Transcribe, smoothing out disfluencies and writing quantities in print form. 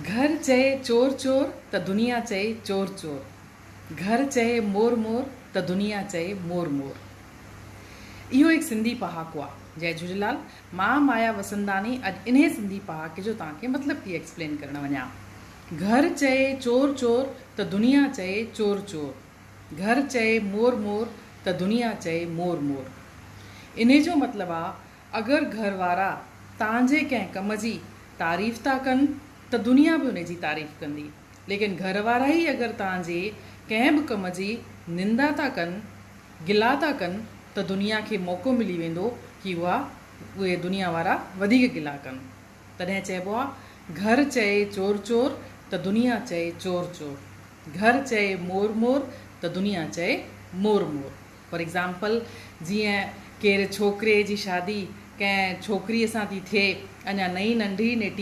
घर चए चोर चोर त दुनिया चए चोर चोर। घर चए मोर मोर त दुनिया चए मोर मोर। इहो हिकु सिंधी पहाको आहे। जय झूलेलाल। मां माया वसंदानी अॼु इन्हे सिंधी पहाके जो तव्हांखे मतिलबु थी एक्सप्लेन करणु वञा। घर चए चोर चोर त दुनिया चए चोर चोर। घर चए मोर मोर त दुनिया चए मोर मोर। इन जो मतिलबु आहे अगरि घर वारा तव्हांजे कंहिं कम जी तारीफ़ था कनि त दुनिया बि उन जी तारीफ़ कंदी। लेकिन घर वारा ई अगरि तव्हांजे कंहिं बि कम जी निंदा था कनि, गिला था कनि, त दुनिया खे मौक़ो मिली वेंदो कि उहे दुनिया वारा वधीक गिला कनि। तॾहिं चइबो आहे घर चए चोर चोर त दुनिया चए चोर चोर। घर चए मोर मोर त दुनिया चए मोर मोर। फॉर एग्ज़ाम्पल, जीअं केरु छोकिरे जी शादी कंहिं छोकिरीअ सां थी थिए, अञा नई नंढी नेटी